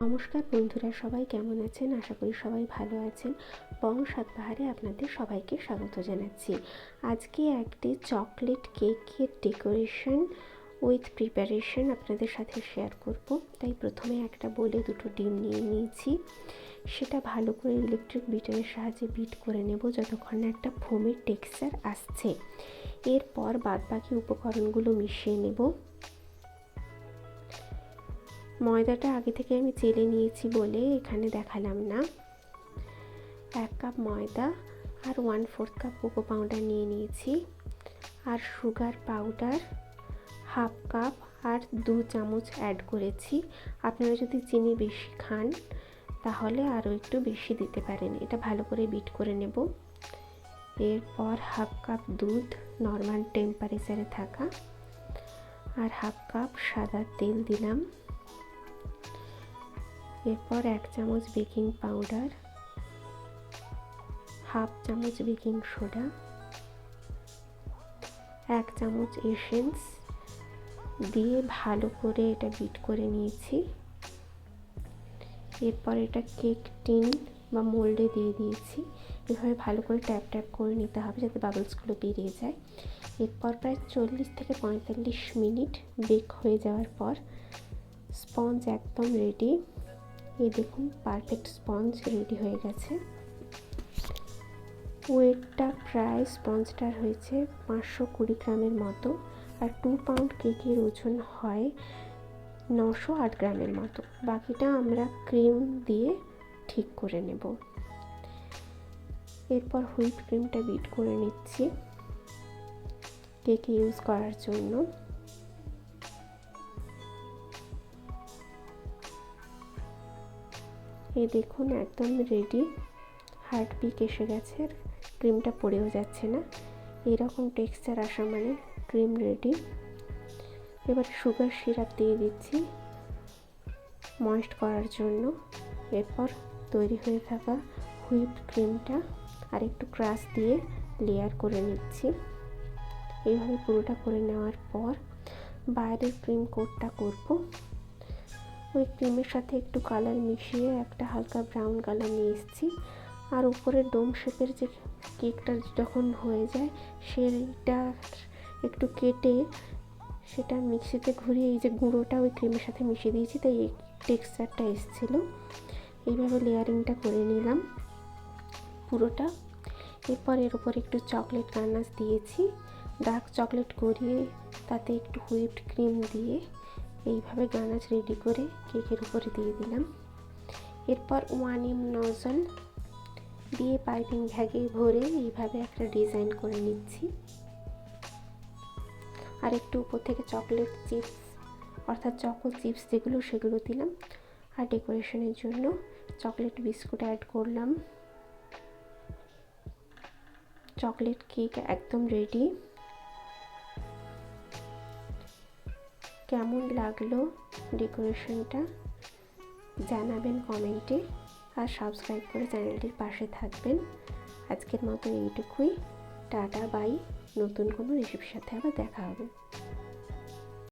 নমস্কার বন্ধুরা, সবাই কেমন আছেন? আশা করি সবাই ভালো আছেন। বং সাতবাহারে আপনাদের সবাইকে স্বাগত জানাচ্ছি। আজকে একটি চকলেট কেকের ডেকোরেশন উইথ প্রিপারেশন আপনাদের সাথে শেয়ার করব। তাই প্রথমে একটা বোলে দুটো ডিম নিয়ে নিয়েছি। সেটা ভালো করে ইলেকট্রিক বিটারের সাহায্যে বিট করে নেব যতক্ষণ না একটা ফোমের টেক্সচার আসছে। এরপর বাদবাকি উপকরণগুলো মিশিয়ে নেব। ময়দাটা আগে থেকে আমি চেলে নিয়েছি বলে এখানে দেখালাম না। 1 কাপ ময়দা আর 1/4 কাপ কোকো পাউডার নিয়ে নিয়েছি, আর সুগার পাউডার 1/2 কাপ আর 2 চামচ অ্যাড করেছি। আপনারা যদি চিনি বেশি খান তাহলে আরও একটু বেশি দিতে পারেন। এটা ভালো করে বিট করে নেব। এরপর 1/2 কাপ দুধ নর্মাল টেম্পারেচারে থাকা, আর 1/2 কাপ সাদা তেল দিলাম। এরপর 1 চামচ বেকিং পাউডার, 1/2 চামচ বেকিং সোডা, 1 চামচ এসেন্স দিয়ে ভালো করে এটা বিট করে নিয়েছি। এরপর এটা কেক টিন বা মোল্ডে দিয়ে দিয়েছি। এভাবে ভালো করে ট্যাপ ট্যাপ করে নিতে হবে যাতে বাবলসগুলো বেরিয়ে যায়। এরপর প্রায় 40 থেকে 45 মিনিট বেক হয়ে যাওয়ার পর স্পঞ্জ একদম রেডি। এই দেখুন, পারফেক্ট স্পঞ্জ রেডি হয়ে গেছে। ওয়েটটা প্রায় স্পঞ্জটার হয়েছে 520 গ্রামের মতো, আর 2 পাউন্ড কেকের ওজন হয় 908 গ্রামের মতো। বাকিটা আমরা ক্রিম দিয়ে ঠিক করে নেব। এরপর হুইপ ক্রিমটা বিট করে নিচ্ছি কেকে ইউজ করার জন্য। এই দেখুন, একদম রেডি। হার্ড পিক এসে গেছে, ক্রিমটা পড়েও যাচ্ছে না। এরকম টেক্সচার আসা মানে ক্রিম রেডি। এবার সুগার সিরাপ দিয়ে দিচ্ছি ময়েস্ট করার জন্য। এরপর তৈরি হয়ে থাকা হুইপ ক্রিমটা আর একটু ক্রাশ দিয়ে লেয়ার করে নিচ্ছি। এইভাবে পুরোটা করে নেওয়ার পর বাইরের ক্রিম কোটটা করব। ওই ক্রিমের সাথে একটু কালার মিশিয়ে একটা হালকা ব্রাউন কালার নিয়ে এসেছি। আর উপরে ডোম শেপের যে কেকটা যখন হয়ে যায় সেটা একটু কেটে সেটা মিক্সিতে ঘুরিয়ে এই যে গুঁড়োটা ওই ক্রিমের সাথে মিশিয়ে দিয়েছি, তাই এই টেক্সচারটা এসেছিল। এইভাবে লেয়ারিংটা করে নিলাম পুরোটা। এরপর এর উপর একটু চকলেট গানাশ দিয়েছি। ডার্ক চকলেট গড়িয়ে তাতে একটু হুইপড ক্রিম দিয়ে এইভাবে গানাশ রেডি করে কেকের উপরে দিয়ে দিলাম। এরপর 1 নজল দিয়ে পাইপিং ব্যাগে ভরে এইভাবে একটা ডিজাইন করে নিচ্ছি। আর একটু উপর থেকে চকলেট চিপস অর্থাৎ চকো চিপস যেগুলো সেগুলো দিলাম। আর ডেকোরেশনের জন্য চকলেট বিস্কুট অ্যাড করলাম। চকলেট কেক একদম রেডি। কেমন লাগলো ডেকোরেশনটা জানাবেন কমেন্টে, আর সাবস্ক্রাইব করে চ্যানেলটির পাশে থাকবেন। আজকের মতো এইটুকুই। Tata bye. নতুন কোনো রেসিপির সাথে আবার দেখা হবে।